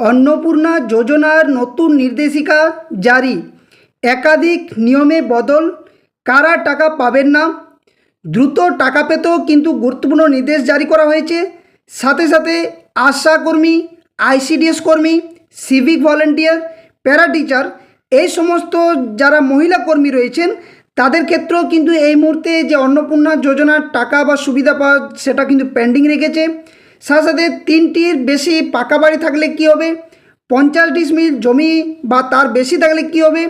অন্নপূর্ণা যোজনার নতুন নির্দেশিকা জারি, একাধিক নিয়মে বদল, কারা টাকা পাবেন না। দ্রুত টাকা পেতেও কিন্তু গুরুত্বপূর্ণ নির্দেশ জারি করা হয়েছে। সাথে সাথে আশা কর্মী, আইসিডিএস কর্মী, সিভিক ভলেন্টিয়ার, প্যারা টিচার, এই সমস্ত যারা মহিলা কর্মী রয়েছেন তাদের ক্ষেত্রেও কিন্তু এই মুহূর্তে যে অন্নপূর্ণা যোজনার টাকা বা সুবিধা পাওয়া সেটা কিন্তু পেন্ডিং রেখেছে। সাথে সাথে 3টির বেশি পাকা বাড়ি থাকলে কী হবে, 50 ডিসমিল জমি বা তার বেশি থাকলে কী হবে,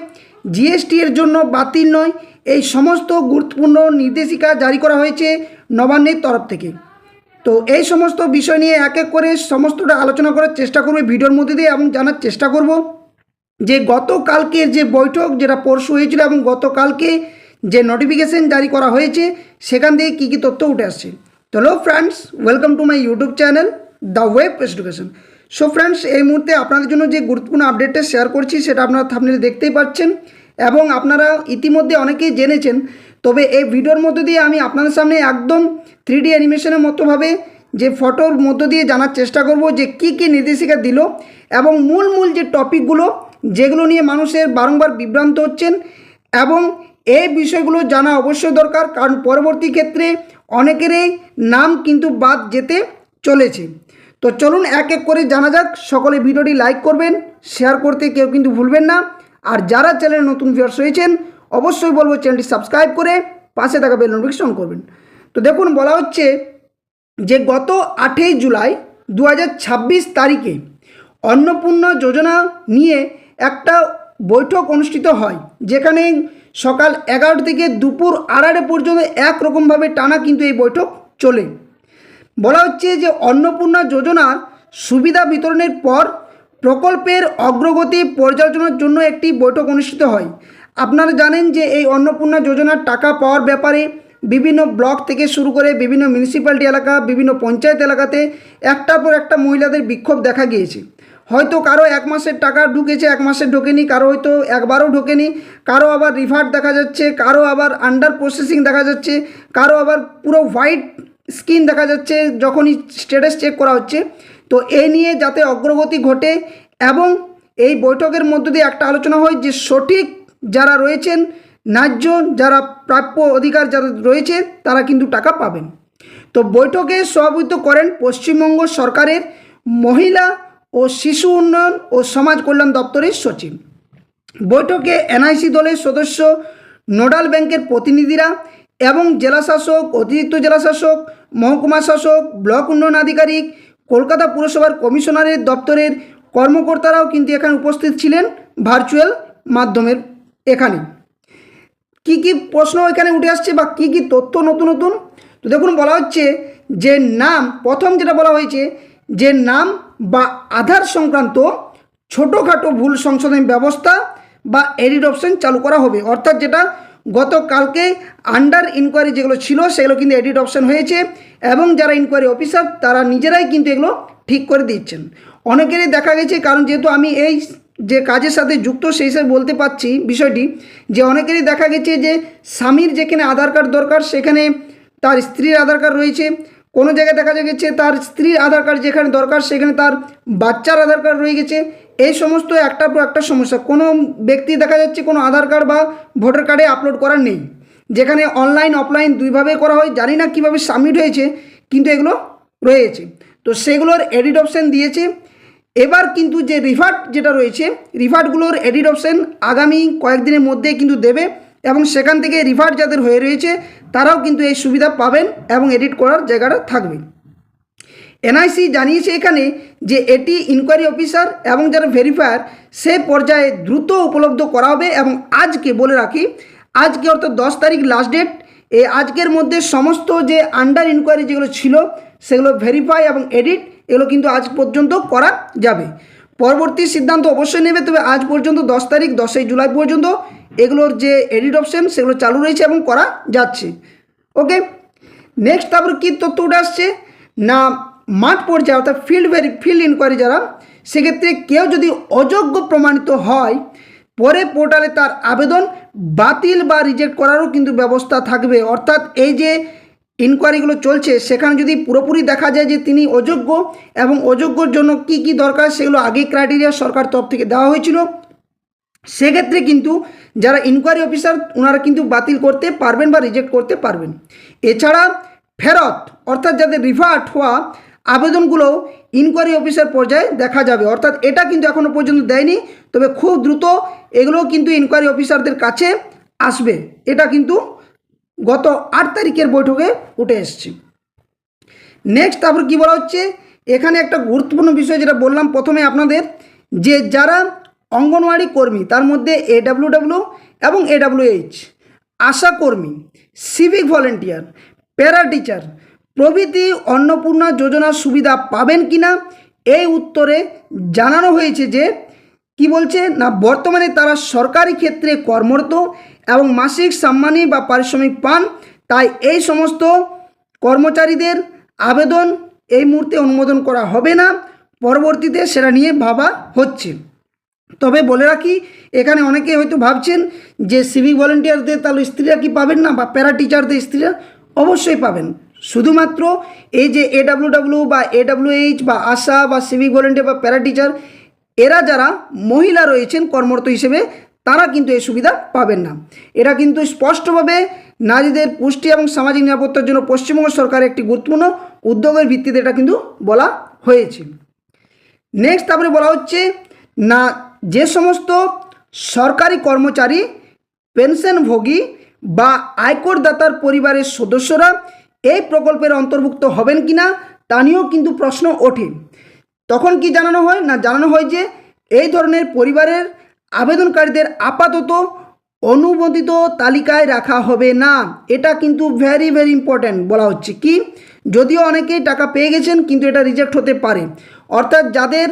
জিএসটি এর জন্য বাতিল নয়, এই সমস্ত গুরুত্বপূর্ণ নির্দেশিকা জারি করা হয়েছে নবান্নের তরফ থেকে। তো এই সমস্ত বিষয় নিয়ে এক এক করে সমস্তটা আলোচনা করার চেষ্টা করব ভিডিওর মধ্যে দিয়ে, এবং জানার চেষ্টা করব যে গতকালকের যে বৈঠক যেটা পরশু হয়েছিল এবং গতকালকে যে নোটিফিকেশন জারি করা হয়েছে সেখান থেকে কী কী তথ্য উঠে আসছে। তো hello friends, welcome to my YouTube channel the web education. So friends, এই মুহূর্তে আপনাদের জন্য যে গুরুত্বপূর্ণ আপডেটটা শেয়ার করছি সেটা আপনারা থাম্বনেলে দেখতেই পাচ্ছেন এবং আপনারা ইতিমধ্যে অনেকেই জেনেছেন। তবে এই ভিডিওর মধ্য দিয়ে আমি আপনাদের সামনে একদম 3D অ্যানিমেশনের মতোভাবে যে ফটোর মধ্য দিয়ে জানার চেষ্টা করব যে কী কী নির্দেশিকা দিল এবং মূল যে টপিকগুলো যেগুলো নিয়ে মানুষের বারংবার বিভ্রান্ত হচ্ছেন, এবং এই বিষয়গুলো জানা অবশ্যই দরকার, কারণ পরবর্তী ক্ষেত্রে অনেকেরই নাম কিন্তু বাদ যেতে চলেছে। তো চলুন এক এক করে জানা যাক। সকলে ভিডিওটি লাইক করবেন, শেয়ার করতে কেউ কিন্তু ভুলবেন না। আর যারা চ্যানেলে নতুন ভিউয়ার্স হয়েছেন অবশ্যই বলবো চ্যানেলটি সাবস্ক্রাইব করে পাশে থাকা বেল নোটিফিকেশন অন করবেন। তো দেখুন, বলা হচ্ছে যে গত 8ই জুলাই 2026 তারিখে অন্নপূর্ণা যোজনা নিয়ে একটা বৈঠক অনুষ্ঠিত হয়, যেখানে সকাল 11টা থেকে দুপুর 2:30 পর্যন্ত একরকমভাবে টানা কিন্তু এই বৈঠক চলে। বলা হচ্ছে যে অন্নপূর্ণা যোজনার সুবিধা বিতরণের পর প্রকল্পের অগ্রগতি পর্যালোচনার জন্য একটি বৈঠক অনুষ্ঠিত হয়। আপনারা জানেন যে এই অন্নপূর্ণা যোজনার টাকা পাওয়ার ব্যাপারে বিভিন্ন ব্লক থেকে শুরু করে বিভিন্ন মিউনিসিপ্যালিটি এলাকা, বিভিন্ন পঞ্চায়েত এলাকাতে একটার পর একটা মহিলাদের বিক্ষোভ দেখা গিয়েছে। হয়তো কারো 1 মাসের টাকা ঢুকেছে, 1 মাসের ঢোকেনি, কারো হয়তো একবারও ঢোকেনি, কারো আবার রিভার্ট দেখা যাচ্ছে, কারো আবার আন্ডার প্রসেসিং দেখা যাচ্ছে, কারো আবার পুরো হোয়াইট স্ক্রিন দেখা যাচ্ছে যখনই স্ট্যাটাস চেক করা হচ্ছে। তো এই নিয়ে যাতে অগ্রগতি ঘটে এবং এই বৈঠকের মধ্য দিয়ে একটা আলোচনা হয় যে সঠিক যারা রয়েছেন, ন্যায্য যারা প্রাপ্য অধিকার যারা রয়েছে তারা কিন্তু টাকা পাবেন। তো বৈঠকে সভাপতিত্ব করেন পশ্চিমবঙ্গ সরকারের মহিলা ও শিশু উন্নয়ন ও সমাজ কল্যাণ দপ্তরের সচিব। বৈঠকে এনআইসি দলের সদস্য, নোডাল ব্যাংকের প্রতিনিধিরা এবং জেলাশাসক, অতিরিক্ত জেলাশাসক, মহকুমা শাসক, ব্লক উন্নয়ন আধিকারিক, কলকাতা পুরসভার কমিশনারের দপ্তরের কর্মকর্তারাও কিন্তু এখানে উপস্থিত ছিলেন ভার্চুয়াল মাধ্যমের। এখানে কি কি প্রশ্ন এখানে উঠে আসছে বা কি কি তথ্য নতুন নতুন, তো দেখুন বলা হচ্ছে যে নাম, প্রথম যেটা বলা হয়েছে যে নাম বা আধার সংক্রান্ত ছোটোখাটো ভুল সংশোধন ব্যবস্থা বা এডিট অপশন চালু করা হবে। অর্থাৎ যেটা গতকালকে আন্ডার ইনকোয়ারি যেগুলো ছিল সেগুলো কিন্তু এডিট অপশন হয়েছে এবং যারা ইনকোয়ারি অফিসার তারা নিজেরাই কিন্তু এগুলো ঠিক করে দিচ্ছেন। অনেকেরই দেখা গেছে, কারণ যেহেতু আমি এই যে কাজের সাথে যুক্ত সেই হিসেবে বলতে পারছি বিষয়টি, যে অনেকেরই দেখা গেছে যে স্বামীর যেখানে আধার কার্ড দরকার সেখানে তার স্ত্রীর আধার কার্ড রয়েছে, কোনো জায়গায় দেখা গেছে তার স্ত্রীর আধার কার্ড যেখানে দরকার সেখানে তার বাচ্চার আধার কার্ড রয়ে গেছে। এই সমস্ত একটার পর একটা সমস্যা। কোনো ব্যক্তি দেখা যাচ্ছে কোনো আধার কার্ড বা ভোটার কার্ডে আপলোড করার নেই, যেখানে অনলাইন অফলাইন দুইভাবে করা হয়, জানি না কীভাবে সাবমিট হয়েছে কিন্তু এগুলো রয়েছে। তো সেগুলোর এডিট অপশান দিয়েছে। এবার কিন্তু যে রিভার্ট যেটা রয়েছে, রিভার্টগুলোর এডিট অপশান আগামী কয়েকদিনের মধ্যে কিন্তু দেবে এবং সেখান থেকে রিভার্ট যাদের হয়ে রয়েছে তারাও কিন্তু এই সুবিধা পাবেন এবং এডিট করার জায়গাটা থাকবে। এনআইসি জানিয়েছে এখানে যে এটি ইনকোয়ারি অফিসার এবং যারা ভেরিফায়ার সে পর্যায়ে দ্রুত উপলব্ধ করা হবে। এবং আজকে বলে রাখি, আজকে অর্থাৎ 10 তারিখ লাস্ট ডেট। এই আজকের মধ্যে সমস্ত যে আন্ডার ইনকোয়ারি যেগুলো ছিল সেগুলো ভেরিফাই এবং এডিট এগুলো কিন্তু আজ পর্যন্ত করা যাবে। পরবর্তী সিদ্ধান্ত অবশ্যই নেবে, তবে আজ পর্যন্ত 10 তারিখ 10ই জুলাই পর্যন্ত এগুলোর যে এডিট অপশান সেগুলো চালু রয়েছে এবং করা যাচ্ছে। ওকে, নেক্সট তারপর কী তথ্য উঠে আসছে না, মাঠ পর্যায়ে অর্থাৎ ফিল্ড ইনকোয়ারি যারা, সেক্ষেত্রে কেউ যদি অযোগ্য প্রমাণিত হয় পরে পোর্টালে তার আবেদন বাতিল বা রিজেক্ট করারও কিন্তু ব্যবস্থা থাকবে। অর্থাৎ এই যে ইনকোয়ারিগুলো চলছে সেখানে যদি পুরোপুরি দেখা যায় যে তিনি অযোগ্য এবং অযোগ্যর জন্য কি কি দরকার সেগুলো আগেই ক্রাইটেরিয়া সরকার তরফ থেকে দেওয়া হয়েছিল, সেক্ষেত্রে কিন্তু যারা ইনকোয়ারি অফিসার ওনারা কিন্তু বাতিল করতে পারবেন বা রিজেক্ট করতে পারবেন। এছাড়া ফেরত অর্থাৎ যাদের রিভার্ট হওয়া আবেদনগুলো ইনকোয়ারি অফিসার পর্যায়ে দেখা যাবে, অর্থাৎ এটা কিন্তু এখনও পর্যন্ত দেয়নি, তবে খুব দ্রুত এগুলো কিন্তু ইনকোয়ারি অফিসারদের কাছে আসবে। এটা কিন্তু গত 8 তারিখের বৈঠকে উঠে এসছে। নেক্সট তারপর কী বলা হচ্ছে, এখানে একটা গুরুত্বপূর্ণ বিষয় যেটা বললাম প্রথমে আপনাদের, যে যারা অঙ্গনওয়াড়ি কর্মী তার মধ্যে AWW এবং AWH, আশা কর্মী, সিভিক ভলেন্টিয়ার, প্যারা টিচার প্রভৃতি অন্নপূর্ণা যোজনার সুবিধা পাবেন কিনা, এই উত্তরে জানানো হয়েছে যে কি বলছে না, বর্তমানে তারা সরকারি ক্ষেত্রে কর্মরত এবং মাসিক সম্মানী বা পারিশ্রমিক পান, তাই এই সমস্ত কর্মচারীদের আবেদন এই মুহূর্তে অনুমোদন করা হবে না, পরবর্তীতে সেটা নিয়ে ভাবা হচ্ছে। তবে বলে রাখি, এখানে অনেকে হয়তো ভাবছেন যে সিভিক ভলেন্টিয়ারদের তাহলে স্ত্রীরা কি পাবেন না, বা প্যারা টিচারদের স্ত্রীরা অবশ্যই পাবেন। শুধুমাত্র এই যে AWW বা AWH বা আশা বা সিভিক ভলেন্টিয়ার বা প্যারা টিচার, এরা যারা মহিলা রয়েছেন কর্মরত হিসেবে তারা কিন্তু এই সুবিধা পাবেন না। এটা কিন্তু স্পষ্টভাবে নারীদের পুষ্টি এবং সামাজিক নিরাপত্তার জন্য পশ্চিমবঙ্গ সরকারের একটি গুরুত্বপূর্ণ উদ্যোগের ভিত্তিতে এটা কিন্তু বলা হয়েছে। নেক্সট তারপরে বলা হচ্ছে না, যে সমস্ত সরকারি কর্মচারী, পেনশনভোগী বা আয়করদাতার পরিবারের সদস্যরা এই প্রকল্পের অন্তর্ভুক্ত হবেন কিনা তা নিয়েও কিন্তু প্রশ্ন ওঠে। তখন কি জানানো হয় না, জানানো হয় যে এই ধরনের পরিবারের আবেদনকারীদের আপাতত অনুমোদিত তালিকায় রাখা হবে না। এটা কিন্তু ভেরি ভেরি ইম্পর্ট্যান্ট বলা হচ্ছে। কি, যদিও অনেকেই টাকা পেয়ে গেছেন কিন্তু এটা রিজেক্ট হতে পারে, অর্থাৎ যাদের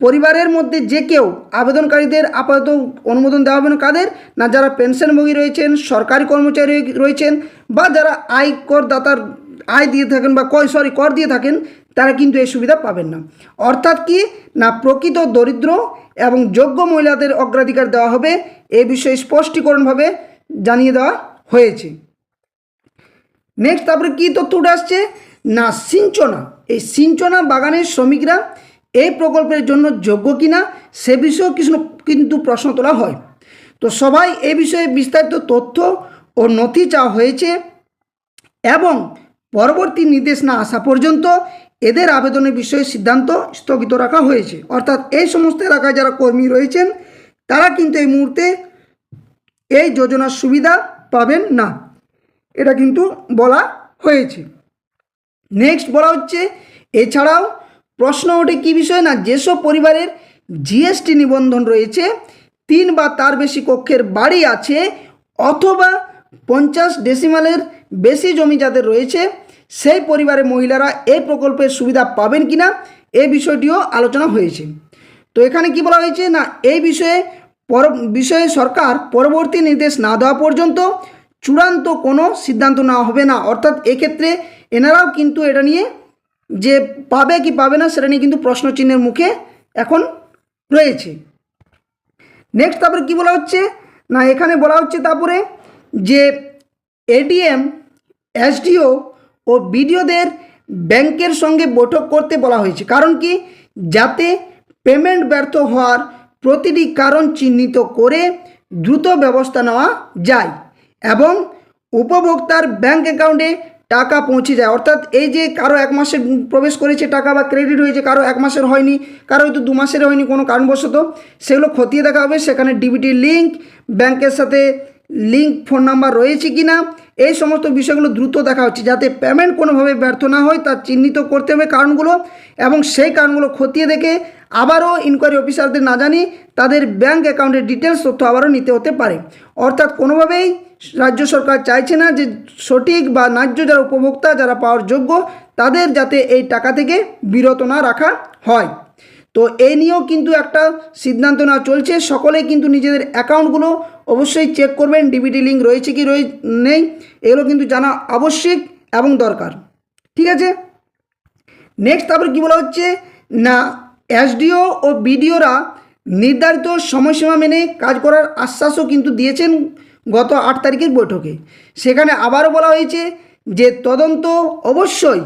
পরিবারের মধ্যে যে কেউ আবেদনকারীদের আপাতত অনুমোদন দেওয়া হবে না, কাদের না, যারা পেনশনভোগী রয়েছেন, সরকারি কর্মচারী রয়েছেন, বা যারা আয়করদাতার আয় দিয়ে থাকেন বা কর দিয়ে থাকেন, তারা কিন্তু এই সুবিধা পাবেন না। অর্থাৎ কি না, প্রকৃত দরিদ্র এবং যোগ্য মহিলাদের অগ্রাধিকার দেওয়া হবে, এই বিষয়ে স্পষ্টীকরণভাবে জানিয়ে দেওয়া হয়েছে। নেক্সট তারপরে কী তথ্য উঠে আসছে না, সিঞ্চনা, এই সিঞ্চনা বাগানের শ্রমিকরা এই প্রকল্পের জন্য যোগ্য কিনা সে বিষয়েও কিন্তু প্রশ্ন তোলা হয়। তো সবাই এই বিষয়ে বিস্তারিত তথ্য ও নথি চাওয়া হয়েছে এবং পরবর্তী নির্দেশ না আসা পর্যন্ত এদের আবেদনের বিষয়ে সিদ্ধান্ত স্থগিত রাখা হয়েছে। অর্থাৎ এই সমস্ত এলাকায় যারা কর্মী রয়েছেন তারা কিন্তু এই মুহূর্তে এই যোজনার সুবিধা পাবেন না, এটা কিন্তু বলা হয়েছে। নেক্সট বলা হচ্ছে, এছাড়াও প্রশ্ন ওঠে কী বিষয় না, যেসব পরিবারের GST নিবন্ধন রয়েছে, 3 বা তার বেশি কক্ষের বাড়ি আছে, অথবা 50 ডেসিমালের বেশি জমি যাদের রয়েছে, সেই পরিবারের মহিলারা এই প্রকল্পের সুবিধা পাবেন কিনা এই বিষয়টিও আলোচনা হয়েছে। তো এখানে কি বলা হয়েছে না, এই বিষয়ে সরকার পরবর্তী নির্দেশ না দেওয়া পর্যন্ত চূড়ান্ত কোনো সিদ্ধান্ত নেওয়া হবে না। অর্থাৎ এক্ষেত্রে এনারাও কিন্তু এটা নিয়ে যে পাবে কি পাবে না সেটা নিয়ে কিন্তু প্রশ্নচিহ্নের মুখে এখন রয়েছে। নেক্সট তারপরে কি বলা হচ্ছে না, এখানে বলা হচ্ছে তারপরে যে ADM, SDO ও BDOদের ব্যাংকের সঙ্গে বৈঠক করতে বলা হয়েছে। কারণ কি, যাতে পেমেন্ট ব্যর্থ হওয়ার প্রতিটি কারণ চিহ্নিত করে দ্রুত ব্যবস্থা নেওয়া যায় এবং উপভোক্তার ব্যাংক অ্যাকাউন্টে টাকা পৌঁছে যায়। অর্থাৎ এই যে কারো 1 মাসে প্রবেশ করেছে টাকা বা ক্রেডিট হয়েছে, কারো 1 মাসের হয়নি, কারো হয়তো 2 মাসের হয়নি কোনো কারণবশত, সেগুলো খতিয়ে দেখা হবে। সেখানে ডিবিটি লিঙ্ক, ব্যাংকের সাথে লিঙ্ক ফোন নাম্বার রয়েছে কি না, এই সমস্ত বিষয়গুলো দ্রুত দেখা হচ্ছে, যাতে পেমেন্ট কোনোভাবে ব্যর্থ না হয় তা চিহ্নিত করতে হবে কারণগুলো, এবং সেই কারণগুলো খতিয়ে দেখে আবারও ইনকোয়ারি অফিসারদের না জানি তাদের ব্যাংক অ্যাকাউন্টের ডিটেলস তথ্য আবারও নিতে হতে পারে। অর্থাৎ কোনোভাবেই রাজ্য সরকার চাইছে না যে সঠিক বা ন্যায্য যারা উপভোক্তা, যারা পাওয়ার যোগ্য, তাদের যাতে এই টাকা থেকে বিরত না রাখা হয়। তো এই নিয়েও কিন্তু একটা সিদ্ধান্ত নেওয়া চলছে। সকলেই কিন্তু নিজেদের অ্যাকাউন্টগুলো অবশ্যই চেক করবেন, ডিবিটি লিঙ্ক রয়েছে কি নেই, এগুলো কিন্তু জানা আবশ্যিক এবং দরকার। ঠিক আছে। নেক্সট তারপরে কী বলা হচ্ছে না, SDO ও BDOরা নির্ধারিত সময়সীমা মেনে কাজ করার আশ্বাসও কিন্তু দিয়েছেন গত 8 তারিখের বৈঠকে। সেখানে আবারও বলা হয়েছে যে তদন্ত অবশ্যই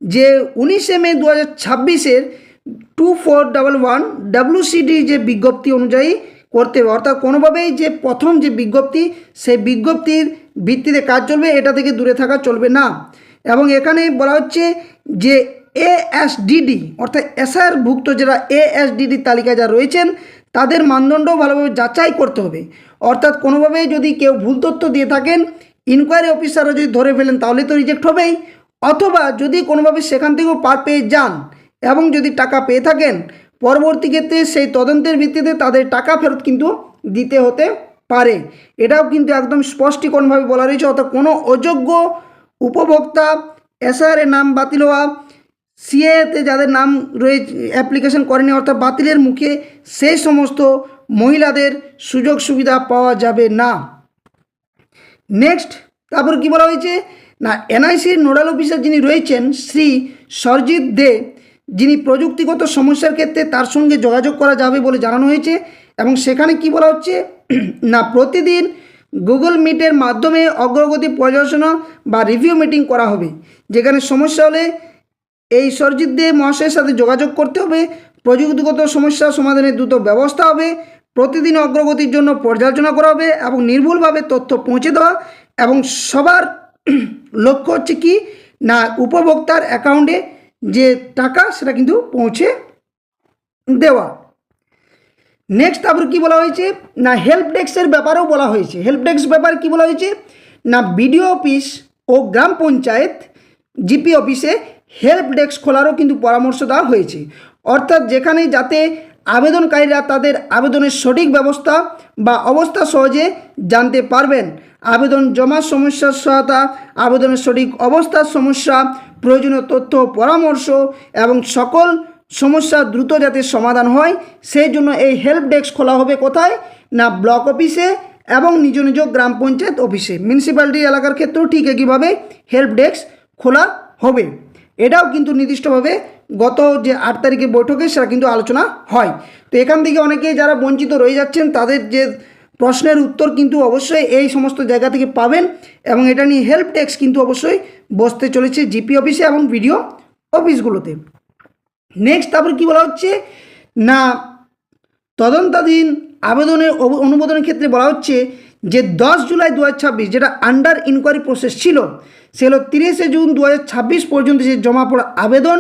যে 19 মে 2026 2411 WCD যে বিজ্ঞপ্তি অনুযায়ী করতে হবে, অর্থাৎ কোনোভাবেই যে প্রথম যে বিজ্ঞপ্তি সেই বিজ্ঞপ্তির ভিত্তিতে কাজ চলবে, এটা থেকে দূরে থাকা চলবে না। এবং এখানে বলা হচ্ছে যে ASDD অর্থাৎ এসআরভুক্ত যারা ASDD তালিকায় যারা রয়েছেন তাদের মানদণ্ড ভালোভাবে যাচাই করতে হবে। অর্থাৎ কোনোভাবেই যদি কেউ ভুল তথ্য দিয়ে থাকেন, ইনকোয়ারি অফিসাররা যদি ধরে ফেলেন তাহলে তো রিজেক্ট হবেই, অথবা যদি কোনোভাবে সেখান থেকেও পার পেয়ে যান এবং যদি টাকা পেয়ে থাকেন, পরবর্তী ক্ষেত্রে সেই তদন্তের ভিত্তিতে তাদের টাকা ফেরত কিন্তু দিতে হতে পারে। এটাও কিন্তু একদম স্পষ্টীকরণভাবে বলা রয়েছে। অর্থাৎ কোনো অযোগ্য উপভোক্তা, এসআরের নাম বাতিল হওয়া, সিএতে যাদের নাম রয়েছে অ্যাপ্লিকেশন করেনি অর্থাৎ বাতিলের মুখে, সেই সমস্ত মহিলাদের সুযোগ সুবিধা পাওয়া যাবে না। নেক্সট তারপর কি বলা হয়েছে না, এনআইসির নোডাল অফিসার যিনি রয়েছেন শ্রী সরজিৎ দে, যিনি প্রযুক্তিগত সমস্যার ক্ষেত্রে তার সঙ্গে যোগাযোগ করা যাবে বলে জানানো হয়েছে। এবং সেখানে কি বলা হচ্ছে না, প্রতিদিন গুগল মিটের মাধ্যমে অগ্রগতি পর্যালোচনা বা রিভিউ মিটিং করা হবে, যেখানে সমস্যা হলে এই সরজিৎ দে মহাশয়ের সাথে যোগাযোগ করতে হবে। প্রযুক্তিগত সমস্যা সমাধানের দ্রুত ব্যবস্থা হবে, প্রতিদিন অগ্রগতির জন্য পর্যালোচনা করা হবে এবং নির্ভুলভাবে তথ্য পৌঁছে দেওয়া, এবং সবার লক্ষ্য হচ্ছে কি না, উপভোক্তার অ্যাকাউন্টে যে টাকা সেটা কিন্তু পৌঁছে দেওয়া। নেক্সট তারপর কি বলা হয়েছে না, হেল্প ডেস্কের ব্যাপারেও বলা হয়েছে। হেল্প ডেস্ক ব্যাপারে কি বলা হয়েছে না, বিডিও অফিস ও গ্রাম পঞ্চায়েত জিপি অফিসে হেল্প ডেস্ক খোলারও কিন্তু পরামর্শ দেওয়া হয়েছে। অর্থাৎ যেখানে যাতে আবেদনকারীরা তাদের আবেদনের সঠিক ব্যবস্থা বা অবস্থা সহজে জানতে পারবেন, আবেদন জমার সমস্যার সহায়তা, আবেদনের সঠিক অবস্থার সমস্যা, প্রয়োজনীয় তথ্য পরামর্শ এবং সকল সমস্যা দ্রুত যাতে সমাধান হয়, সেই জন্য এই হেল্প ডেস্ক খোলা হবে কোথায় না, ব্লক অফিসে এবং নিজ নিজ গ্রাম পঞ্চায়েত অফিসে। মিউনিসিপ্যালিটি এলাকার ক্ষেত্রেও ঠিক একইভাবে হেল্প ডেস্ক খোলা হবে। এটাও কিন্তু নির্দিষ্টভাবে গত যে 8 তারিখের বৈঠকে সেটা কিন্তু আলোচনা হয়। তো এখান থেকে অনেকে যারা বঞ্চিত রয়ে যাচ্ছেন তাদের যে প্রশ্নের উত্তর কিন্তু অবশ্যই এই সমস্ত জায়গা থেকে পাবেন। এবং এটা নিয়ে হেল্প ডেস্ক কিন্তু অবশ্যই বসতে চলেছে জিপি অফিসে এবং বিডিও অফিসগুলোতে। নেক্সট তারপর কী বলা হচ্ছে না, তদন্তাধীন আবেদনের অনুমোদনের ক্ষেত্রে বলা হচ্ছে যে 10 জুলাই 2026 যেটা আন্ডার ইনকোয়ারি প্রসেস ছিল, সেগুলো 30 জুন 2026 পর্যন্ত যে জমা পড়া আবেদন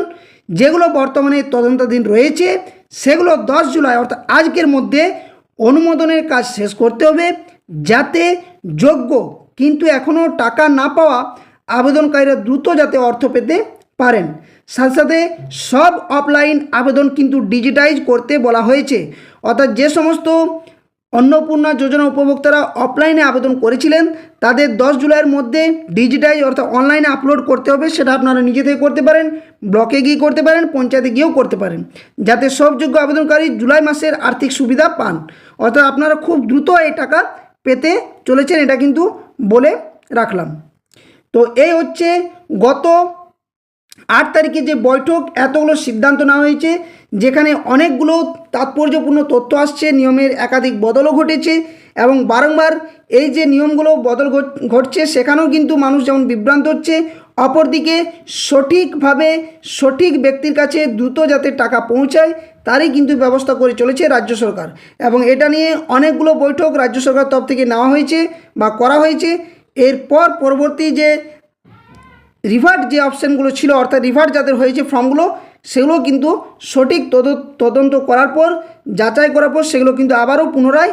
যেগুলো বর্তমানে তদন্তাধীন রয়েছে, সেগুলো 10 জুলাই অর্থাৎ আজকের মধ্যে অনুমোদনের কাজ শেষ করতে হবে, যাতে যোগ্য কিন্তু এখনও টাকা না পাওয়া আবেদনকারীরা দ্রুত যাতে অর্থ পেতে পারেন। সাথে সাথে সব অফলাইন আবেদন কিন্তু ডিজিটাইজ করতে বলা হয়েছে। অর্থাৎ যে সমস্ত অন্নপূর্ণা যোজনা উপভোক্তারা অফলাইনে আবেদন করেছিলেন তাদের 10 জুলাইয়ের মধ্যে ডিজিটাইজ অর্থাৎ অনলাইনে আপলোড করতে হবে। সেটা আপনারা নিজে থেকে করতে পারেন, ব্লকে গিয়ে করতে পারেন, পঞ্চায়েতে গিয়েও করতে পারেন, যাতে সব যোগ্য আবেদনকারী জুলাই মাসের আর্থিক সুবিধা পান। অর্থাৎ আপনারা খুব দ্রুত এই টাকা পেতে চলেছেন, এটা কিন্তু বলে রাখলাম। তো এই হচ্ছে গত 8 তারিখে যে বৈঠক, এতগুলো সিদ্ধান্ত নেওয়া হয়েছে, যেখানে অনেকগুলো তাৎপর্যপূর্ণ তথ্য আসছে, নিয়মের একাধিক বদলও ঘটেছে এবং বারংবার এই যে নিয়মগুলো বদল ঘটছে সেখানেও কিন্তু মানুষ যেমন বিভ্রান্ত হচ্ছে, অপরদিকে সঠিকভাবে সঠিক ব্যক্তির কাছে দ্রুত যাতে টাকা পৌঁছায় তারই কিন্তু ব্যবস্থা করে চলেছে রাজ্য সরকার। এবং এটা নিয়ে অনেকগুলো বৈঠক রাজ্য সরকার তরফ থেকে নেওয়া হয়েছে বা করা হয়েছে। এরপর পরবর্তী যে রিভার্ট যে অপশানগুলো ছিল অর্থাৎ রিভার্ট যাদের হয়েছে ফর্মগুলো, সেগুলো কিন্তু সঠিক তদন্ত করার পর যাচাই করার পর সেগুলো কিন্তু আবারও পুনরায়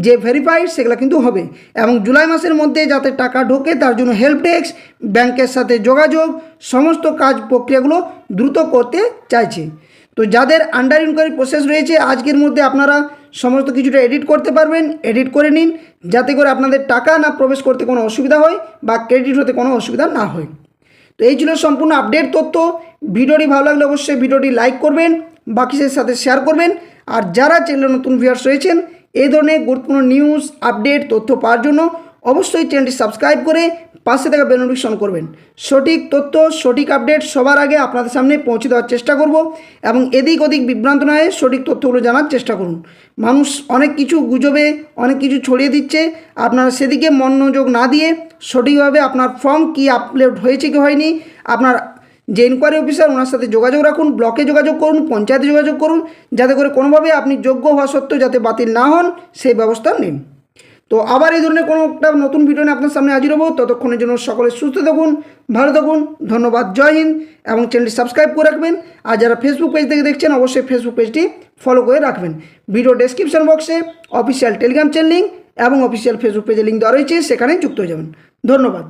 যে ভেরিফাইড সেগুলো কিন্তু হবে। এবং জুলাই মাসের মধ্যে যাতে টাকা ঢোকে তার জন্য হেল্প ডেস্ক, ব্যাংকের সাথে যোগাযোগ, সমস্ত কাজ প্রক্রিয়াগুলো দ্রুত করতে চাইছে। তো যাদের আন্ডার ইনকোয়ারি প্রসেস রয়েছে আজকের মধ্যে আপনারা সমস্ত কিছুটা এডিট করতে পারবেন, এডিট করে নিন, যাতে করে আপনাদের টাকা না প্রবেশ করতে কোনো অসুবিধা হয় বা ক্রেডিট হতে কোনো অসুবিধা না হয়। তো এই ছিল সম্পূর্ণ আপডেট তথ্য। ভিডিওটি ভালো লাগলে অবশ্যই ভিডিওটি লাইক করবেন, বাকিদের সাথে শেয়ার করবেন। আর যারা চ্যানেলে নতুন ভিউয়ার্স রয়েছেন এই ধরনের গুরুত্বপূর্ণ নিউজ আপডেট তথ্য পাওয়ার জন্য অবশ্যই চ্যানেলটি সাবস্ক্রাইব করে পাশে থাকা বেল নোটিফিকেশন করবেন। সঠিক তথ্য সঠিক আপডেট সবার আগে আপনাদের সামনে পৌঁছে দেওয়ার চেষ্টা করব এবং এদিক ওদিক বিভ্রান্ত না হয়ে সঠিক তথ্যগুলো জানার চেষ্টা করুন। মানুষ অনেক কিছু গুজবে অনেক কিছু ছড়িয়ে দিচ্ছে, আপনারা সেদিকে মনোযোগ না দিয়ে সঠিকভাবে আপনার ফর্ম কি আপলোড হয়েছে কি হয়নি, আপনার যে ইনকোয়ারি অফিসার ওনার সাথে যোগাযোগ রাখুন, ব্লকে যোগাযোগ করুন, পঞ্চায়েতে যোগাযোগ করুন, যাতে করে কোনোভাবে আপনি যোগ্য হওয়া সত্ত্বেও যাতে বাতিল না হন সেই ব্যবস্থা নিন। তো আবার এই ধরনের কোনো একটা নতুন ভিডিও নিয়ে আপনার সামনে হাজির হবো। ততক্ষণের জন্য সকলে সুস্থ থাকুন, ভালো থাকুন, ধন্যবাদ, জয় হিন্দ। এবং চ্যানেলটি সাবস্ক্রাইব করে রাখবেন। আর যারা ফেসবুক পেজ থেকে দেখছেন অবশ্যই ফেসবুক পেজটি ফলো করে রাখবেন। ভিডিও ডেসক্রিপশন বক্সে অফিসিয়াল টেলিগ্রাম চ্যানেল লিঙ্ক এবং অফিসিয়াল ফেসবুক পেজের লিঙ্ক দেওয়া রয়েছে, সেখানে যুক্ত হয়ে যাবেন। ধন্যবাদ।